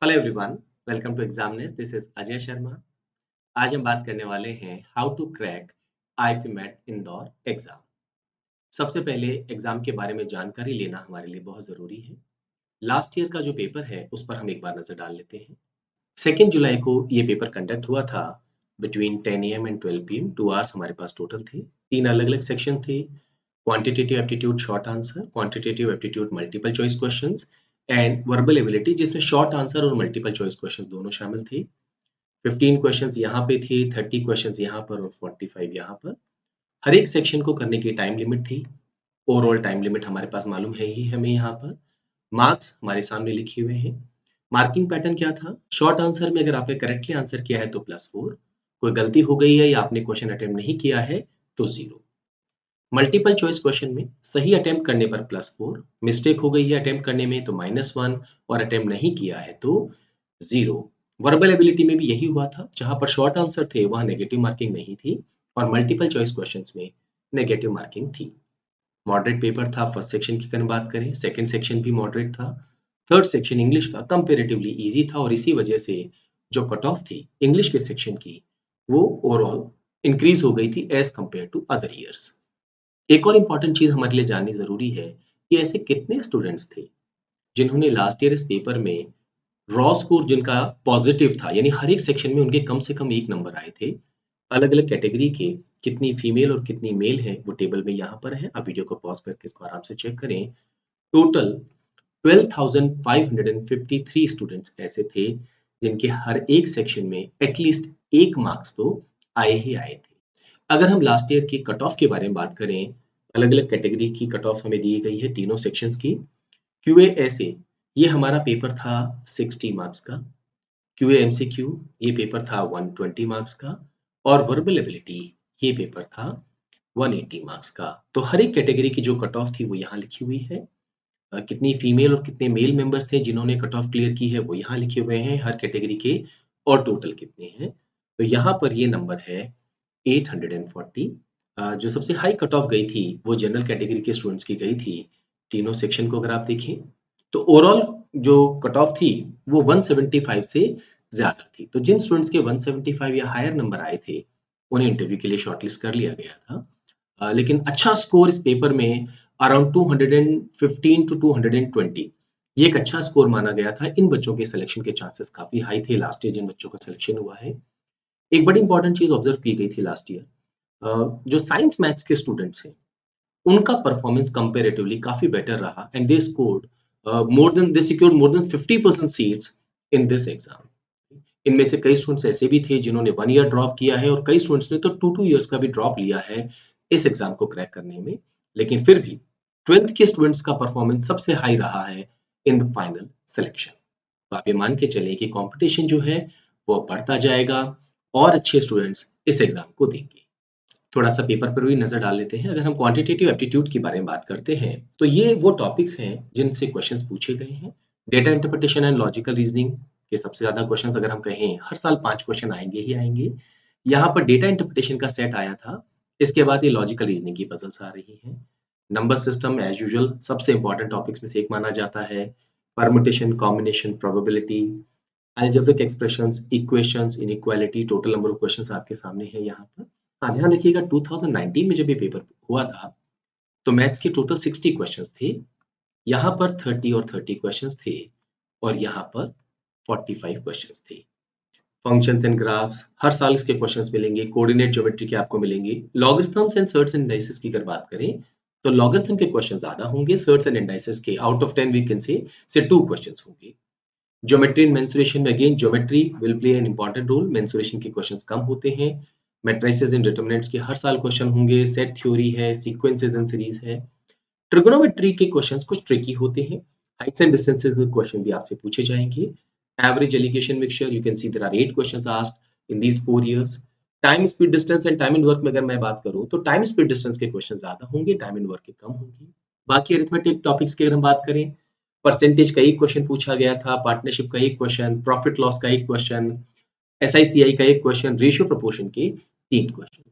Hello everyone, welcome to Examiness. This is Ajay Sharma. आज हम बात करने वाले हैं how to crack IP MAT Indore exam. सबसे पहले एग्जाम के बारे में जानकारी लेना हमारे लिए बहुत जरूरी है। लास्ट ईयर का जो पेपर है उस पर हम एक बार नजर डाल लेते हैं। 2 जुलाई को ये पेपर कंडक्ट हुआ था between 10 AM and 12 PM। 2 hours हमारे पास टोटल थे। 3 अलग अलग सेक्शन थे। Quantitative aptitude short answer, quantitative aptitude multiple choice questions and verbal ability, जिसमें शॉर्ट आंसर और मल्टीपल चॉइस क्वेश्चंस दोनों शामिल थे। 15 क्वेश्चंस यहाँ पे थे, 30 क्वेश्चंस यहाँ पर और 45 यहाँ पर। हर एक सेक्शन को करने की टाइम लिमिट थी। ओवरऑल टाइम लिमिट हमारे पास मालूम है ही हमें। यहाँ पर मार्क्स हमारे सामने लिखे हुए हैं। मार्किंग पैटर्न क्या था? शॉर्ट आंसर में अगर आपने करेक्टली आंसर किया है तो +4, कोई गलती हो गई है या आपने क्वेश्चन अटेम्प्ट नहीं किया है तो 0। मल्टीपल चॉइस क्वेश्चन में सही अटेम्प्ट करने पर +4, मिस्टेक हो गई है अटेम्प्ट करने में तो -1 और अटेम्प्ट नहीं किया है तो 0। वर्बल एबिलिटी में भी यही हुआ था। जहां पर शॉर्ट आंसर थे वहां नेगेटिव मार्किंग नहीं थी और मल्टीपल चॉइस क्वेश्चंस में नेगेटिव मार्किंग थी। मॉडरेट पेपर था। फर्स्ट सेक्शन की अगर बात करें, सेकंड सेक्शन भी मॉडरेट था। थर्ड सेक्शन इंग्लिश का कंपेरेटिवली इजी था और इसी वजह से जो कट ऑफ थी इंग्लिश के सेक्शन की वो ओवरऑल इंक्रीज हो गई थी as compared to other years. एक और इम्पॉर्टेंट चीज हमारे लिए जाननी जरूरी है कि ऐसे कितने स्टूडेंट्स थे जिन्होंने लास्ट ईयर इस पेपर में रॉ स्कोर जिनका पॉजिटिव था, यानी हर एक सेक्शन में उनके कम से कम 1 नंबर आए थे। अलग अलग कैटेगरी के कितनी फीमेल और कितनी मेल है वो टेबल में यहाँ पर है। आप वीडियो को पॉज करके इसको आराम से चेक करें। टोटल 12,553 स्टूडेंट्स ऐसे थे जिनके हर एक सेक्शन में एटलीस्ट 1 मार्क्स तो आए ही आए थे। अगर हम लास्ट ईयर की कट ऑफ के बारे में बात करें, अलग अलग कैटेगरी की कट ऑफ हमें दी गई है तीनों सेक्शंस की। क्यूए ऐसे ये हमारा पेपर था 60 मार्क्स का। क्यूए एमसीक्यू ये पेपर था 120 मार्क्स का। और वर्बल एबिलिटी ये पेपर था 180 मार्क्स का। तो हर एक कैटेगरी की जो कट ऑफ थी वो यहाँ लिखी हुई है। कितनी फीमेल और कितने मेल मेंबर्स थे जिन्होंने कट ऑफ क्लियर की है वो यहाँ लिखे हुए हैं हर कैटेगरी के, और टोटल कितने हैं। तो यहाँ पर ये नंबर है 840। जो सबसे हाई कट ऑफ गई थी वो जनरल कैटेगरी के स्टूडेंट्स की गई थी। तीनों सेक्शन को अगर आप देखें तो ओवरऑल जो कट ऑफ थी वो 175 से ज्यादा थी। तो जिन स्टूडेंट्स के 175 या हायर नंबर आए थे उन्हें इंटरव्यू के लिए शॉर्टलिस्ट कर लिया गया था। लेकिन अच्छा स्कोर इस पेपर में अराउंड 215 टू 220 ये एक अच्छा स्कोर माना गया था। इन बच्चों के सिलेक्शन के चांसेस काफी हाई थे लास्ट ईयर जिन बच्चों का सिलेक्शन हुआ है। एक बड़ी इंपॉर्टेंट चीज ऑब्जर्व की गई थी लास्ट ईयर, जो साइंस मैथ्स के स्टूडेंट्स हैं उनका परफॉर्मेंस कंपैरेटिवली काफी बेटर रहा and they scored they secured more than 50% seats in this exam. इनमें से कई स्टूडेंट्स ऐसे भी थे जिन्होंने 1 ईयर ड्रॉप किया है और कई स्टूडेंट्स ने तो 2 ईयर्स का भी ड्रॉप लिया है इस एग्जाम को क्रैक करने में। लेकिन फिर भी 12th के स्टूडेंट्स का परफॉर्मेंस सबसे हाई रहा है इन द फाइनल सिलेक्शन। तो आप ये मान के चलें कि कंपटीशन जो है वो बढ़ता जाएगा और अच्छे स्टूडेंट्स इस एग्जाम को देंगे। थोड़ा सा पेपर पर भी नजर डाल लेते हैं। अगर हम क्वांटिटेटिव एप्टीट्यूड के बारे में बात करते हैं तो ये वो टॉपिक्स हैं जिनसे क्वेश्चंस पूछे गए हैं। Data interpretation and logical reasoning के सबसे ज्यादा क्वेश्चंस अगर हम कहें हर साल 5 क्वेश्चन आएंगे ही आएंगे। यहाँ पर डेटा इंटरप्रिटेशन का सेट आया था। इसके बाद ये लॉजिकल रीजनिंग की पजल्स आ रही हैं। नंबर सिस्टम एज यूजुअल सबसे इंपॉर्टेंट टॉपिक्स में से एक माना जाता है। Permutation, combination, probability, algebraic expressions, equations, inequality, total number of questions आपके सामने है यहाँ पर। हाँ, ध्यान रखिएगा 2019 में जब ये पेपर हुआ था तो मैथ्स के टोटल 60 क्वेश्चंस थे। यहाँ पर 30 और 30 क्वेश्चंस थे और यहाँ पर 45 क्वेश्चंस थे। फंक्शंस एंड ग्राफ्स हर साल इसके क्वेश्चंस मिलेंगे। कोऑर्डिनेट ज्योमेट्री के आपको मिलेंगे। Logarithms and shirts and indices की अगर बात करें तो लॉगरिथम के क्वेश्चन ज्यादा होंगे। सर्ट्स एंड इंडाइसेस के out of 10 we can say 2 questions होंगे। ज्योमेट्री एंड मेंसुरेशन में again geometry will play an important role. Mensuration के क्वेश्चंस कम होते हैं। मैट्रिसेस एंड डिटरमिनेंट्स के हर साल क्वेश्चन होंगे। सेट थ्योरी है, सीक्वेंसेस एंड सीरीज है। ट्रिगोनोमेट्री के क्वेश्चंस कुछ ट्रिकी होते हैं। हाइट्स एंड डिस्टेंसेस के क्वेश्चन भी आपसे पूछे जाएंगे। Average alligation mixture you can see there are 8 questions asked in these 4 years. Time speed distance and time and work में अगर मैं बात करूं तो टाइम स्पीड डिस्टेंस के क्वेश्चन ज्यादा होंगे, टाइम एंड वर्क के कम होंगे। बाकी अरिथमेटिक टॉपिक्स की अगर हम बात करें, परसेंटेज का एक क्वेश्चन पूछा गया था, पार्टनरशिप का एक क्वेश्चन, प्रॉफिट लॉस का एक क्वेश्चन, एसआईसीआई का एक क्वेश्चन, रेशियो प्रोपोर्शन के 3 क्वेश्चन।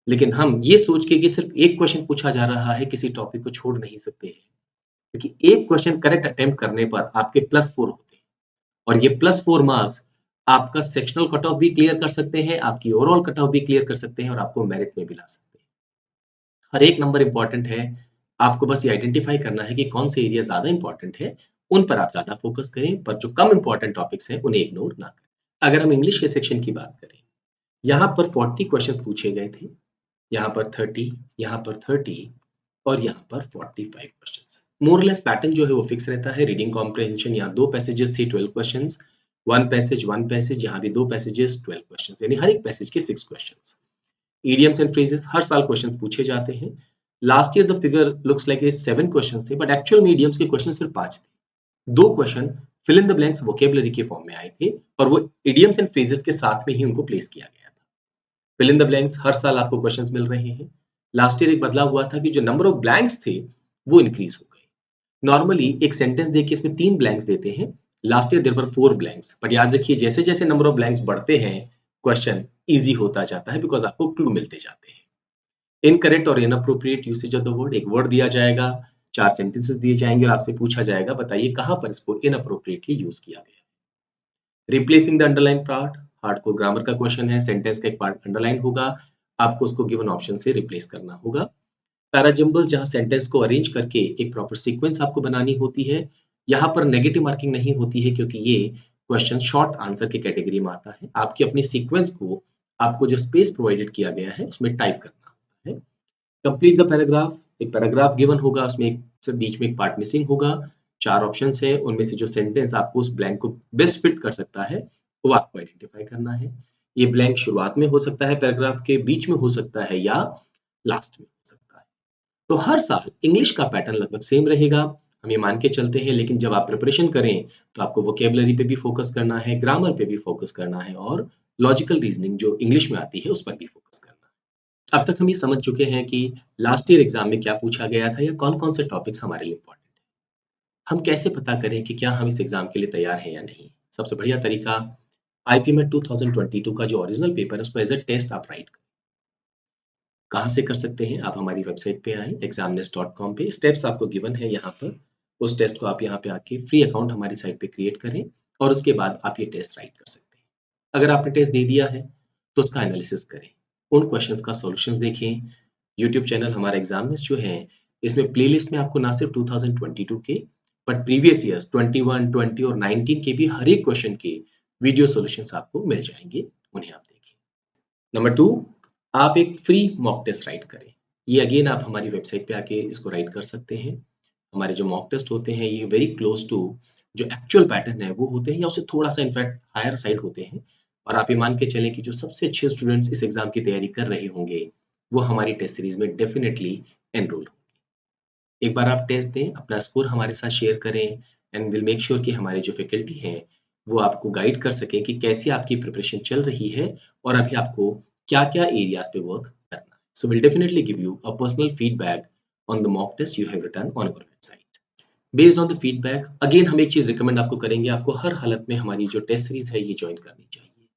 लेकिन हम ये सोच के कि सिर्फ एक क्वेश्चन पूछा जा रहा है किसी टॉपिक को छोड़ नहीं सकते हैं, क्योंकि एक क्वेश्चन करेक्ट अटेम्प्ट करने पर आपके +4 होते हैं और ये +4 मार्क्स आपका सेक्शनल कट ऑफ भी क्लियर कर सकते हैं, आपकी ओवरऑल कट ऑफ भी क्लियर कर सकते हैं और आपको मेरिट में भी ला सकते हैं। हर एक नंबर इंपॉर्टेंट है, आपको बस ये आइडेंटिफाई करना है कि कौन से एरिया ज्यादा इंपॉर्टेंट है, उन पर आप ज्यादा फोकस करें, पर जो कम इंपॉर्टेंट टॉपिक्स हैं उन्हें इग्नोर ना करें। अगर हम इंग्लिश के सेक्शन की बात करें, यहाँ पर 40 क्वेश्चंस पूछे गए थे, यहाँ पर 30, यहाँ पर 30 और यहाँ पर 45 क्वेश्चंस। मोरलेस पैटर्न जो है वो फिक्स रहता है। रीडिंग कॉम्प्रिहेंशन, यहाँ 2 पैसेजेस थे 12 क्वेश्चंस, 1 पैसेज, यहाँ भी 2 पैसेजेस 12 क्वेश्चंस, यानी हर एक पैसेज के 6 क्वेश्चंस। idioms and phrases हर साल क्वेश्चंस पूछे जाते हैं। Last year the figure looks like 7 questions थे, बट एक्चुअल में idioms के क्वेश्चन सिर्फ 5 थे। 2 question fill in the blanks vocabulary के फॉर्म में आए थे और वो idioms एंड phrases के साथ में ही उनको प्लेस किया गया था। फिल इन द ब्लैंक्स हर साल आपको क्वेश्चंस मिल रहे हैं। लास्ट ईयर एक बदलाव हुआ था कि जो नंबर ऑफ ब्लैंक्स थे वो इंक्रीज हो गए। नॉर्मली एक सेंटेंस देके इसमें 3 ब्लैंक्स देते हैं, last year there were 4 blanks, but याद रखिए जैसे जैसे नंबर ऑफ ब्लैंक्स बढ़ते हैं क्वेश्चन इजी होता जाता है बिकॉज आपको क्लू मिलते जाते हैं। इनकरेक्ट और inappropriate usage of the word, एक वर्ड दिया जाएगा, 4 सेंटेंसेस दिए जाएंगे और आपसे पूछा जाएगा बताइए कहां पर इसको इनअप्रोप्रिएटली यूज किया गया। Replacing the underline part, hardcore grammar का क्वेश्चन है, सेंटेंस का एक पार्ट अंडरलाइन होगा, आपको उसको गिवन ऑप्शन से रिप्लेस करना होगा। पैराजम्बल्स, जहां सेंटेंस को अरेंज करके एक प्रॉपर सीक्वेंस आपको बनानी होती है, यहाँ पर नेगेटिव मार्किंग नहीं होती है क्योंकि ये क्वेश्चन शॉर्ट आंसर की कैटेगरी में आता है। आपकी अपनी सीक्वेंस को आपको जो स्पेस प्रोवाइडेड किया गया है उसमें टाइप करना होता है। कंप्लीट द पैराग्राफ, एक पैराग्राफ गिवन होगा, उसमें एक बीच में एक पार्ट मिसिंग होगा, 4 ऑप्शंस है, उनमें से जो सेंटेंस आपको उस ब्लैंक को बेस्ट फिट कर सकता है वो आपको आइडेंटिफाई करना है। ये ब्लैंक शुरुआत में हो सकता है, पैराग्राफ के बीच में हो सकता है या लास्ट में हो सकता है। तो हर साल इंग्लिश का पैटर्न लगभग सेम रहेगा, हम ये मान के चलते हैं, लेकिन जब आप प्रिपरेशन करें तो आपको वोकेबलरी पे भी फोकस करना है, ग्रामर पे भी फोकस करना है और लॉजिकल रीजनिंग जो इंग्लिश में आती है उस पर भी फोकस करना है। अब तक हम ये समझ चुके हैं कि लास्ट ईयर एग्जाम में क्या पूछा गया था या कौन कौन से टॉपिक्स हमारे लिए इंपॉर्टेंट है। हम कैसे पता करें कि क्या हम इस एग्जाम के लिए तैयार हैं या नहीं। सबसे बढ़िया तरीका, आईपीमेट 2022 का जो ओरिजिनल पेपर है उसको एज अ टेस्ट आप राइट करें। कहाँ से कर सकते हैं, आप हमारी वेबसाइट पे आए examnest.com पे, स्टेप्स आपको गिवन है यहाँ पर, उस टेस्ट को आप यहाँ पे आके फ्री अकाउंट हमारी साइट पे क्रिएट करें और उसके बाद आप ये टेस्ट राइट कर सकते हैं। अगर आपने टेस्ट दे दिया है तो उसका एनालिसिस करें, उन क्वेश्चंस का सॉल्यूशंस देखें। यूट्यूब चैनल हमारा एग्जामिनेस्ट जो है, इसमें प्लेलिस्ट में आपको ना सिर्फ 2022 के बट प्रीवियस ईयर्स 21, 20 और 19 के भी हर एक क्वेश्चन के वीडियो सॉल्यूशंस आपको मिल जाएंगे, उन्हें आप देखिए। नंबर 2, आप एक फ्री मॉक टेस्ट राइट करें। ये अगेन आप हमारी वेबसाइट पे आके इसको राइट कर सकते हैं। हमारे जो मॉक टेस्ट होते हैं ये वेरी क्लोज टू जो एक्चुअल पैटर्न है वो होते हैं या उससे थोड़ा सा इनफैक्ट हायर साइड होते हैं। और आप ये मान के चलें कि जो सबसे अच्छे स्टूडेंट्स इस एग्जाम की तैयारी कर रहे होंगे वो हमारी टेस्ट सीरीज में डेफिनेटली एनरोल होंगे। एक बार आप टेस्ट दें, अपना स्कोर हमारे साथ शेयर करें एंड विल मेक श्योर कि हमारे जो फैकल्टी हैं वो आपको गाइड कर सकें कि कैसी आपकी प्रिपरेशन चल रही है और अभी आपको क्या-क्या एरियाज पे वर्क करना है। So we'll definitely give you a personal feedback on the mock test you have written on our website. Based on the feedback, again हम एक चीज रिकमेंड आपको करेंगे, आपको हर हालत में हमारी जो टेस्ट सीरीज है ये ज्वाइन करनी चाहिए।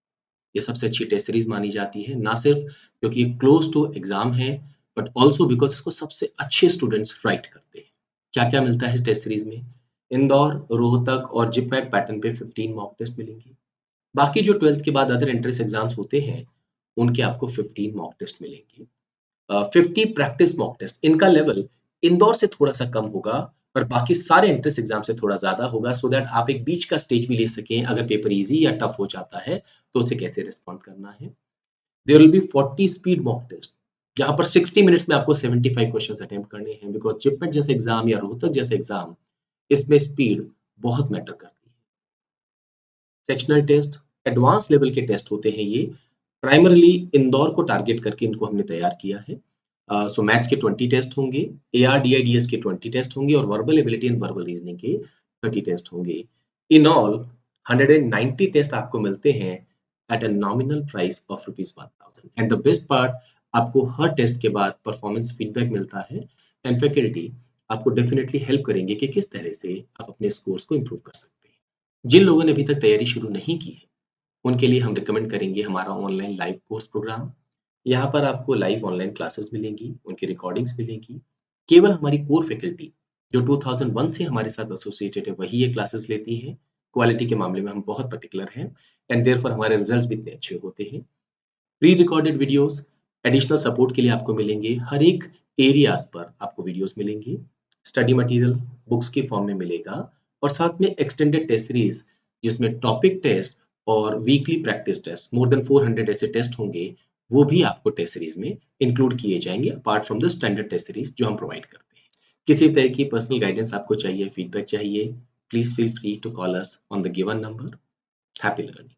ये सबसे अच्छी टेस्ट सीरीज मानी जाती है, ना सिर्फ क्योंकि ये क्लोज टू एग्जाम है बट ऑल्सो बिकॉज इसको सबसे अच्छे स्टूडेंट्स राइट करते हैं। क्या क्या मिलता है इस टेस्ट सीरीज में, इंदौर, रोहतक और जिपमैट पैटर्न पे 15 मॉक टेस्ट मिलेंगे। बाकी जो 12th के बाद अदर एंट्रेंस एग्जाम्स होते हैं उनके आपको 15 मॉक टेस्ट मिलेंगे। 50 प्रैक्टिस मॉक टेस्ट, इनका लेवल इंदौर से थोड़ा सा कम होगा पर बाकी सारे एंट्रेंस एग्जाम से थोड़ा ज्यादा होगा, सो दैट आप एक बीच का स्टेज भी ले सकें अगर पेपर इजी या टफ हो जाता है तो उसे कैसे रिस्पॉन्ड करना है। There will be 40 speed mock test, जहां पर 60 मिनट्स में आपको 75 क्वेश्चंस अटेम्प्ट करने हैं बिकॉज जिपमेट जैसे एग्जाम या रोहतक जैसे एग्जाम इसमें स्पीड बहुत मैटर करती है। सेक्शनल टेस्ट एडवांस लेवल के टेस्ट होते हैं, ये प्राइमरली इंदौर को टारगेट करके इनको हमने तैयार किया है। सो मैथ्स के 20 टेस्ट होंगे, ARDIDS के 20 टेस्ट होंगे और verbal ability and verbal reasoning के 30 टेस्ट होंगे। इन ऑल 190 टेस्ट आपको मिलते हैं at a nominal price of ₹1000 and the best part, आपको हर टेस्ट के बाद परफॉर्मेंस फीडबैक मिलता है एंड फैकल्टी आपको डेफिनेटली हेल्प करेंगे कि किस तरह से आप अपने स्कोर्स को इम्प्रूव कर सकते हैं। जिन लोगों ने अभी तक तैयारी शुरू नहीं की है उनके लिए हम रिकमेंड करेंगे हमारा ऑनलाइन लाइव कोर्स प्रोग्राम। यहाँ पर आपको लाइव ऑनलाइन क्लासेस मिलेंगी, उनकी रिकॉर्डिंग्स मिलेंगी। केवल हमारी कोर फैकल्टी जो 2001 से हमारे साथ एसोसिएटेड है वही ये क्लासेस लेती है। क्वालिटी के मामले में हम बहुत पर्टिकुलर हैं एंड देयरफॉर हमारे रिजल्ट्स भी इतने अच्छे होते हैं। Pre recorded videos additional support के लिए आपको मिलेंगे, हर एक एरियाज पर आपको वीडियोस मिलेंगे, स्टडी मटेरियल बुक्स के फॉर्म में मिलेगा और साथ में एक्सटेंडेड टेस्ट सीरीज जिसमें टॉपिक टेस्ट और weekly practice test more than 400 ऐसे टेस्ट होंगे, वो भी आपको टेस्ट सीरीज में इंक्लूड किए जाएंगे apart from the standard test series जो हम प्रोवाइड करते हैं। किसी तरह की पर्सनल गाइडेंस आपको चाहिए, फीडबैक चाहिए, please feel free to call us on the given number. Happy learning.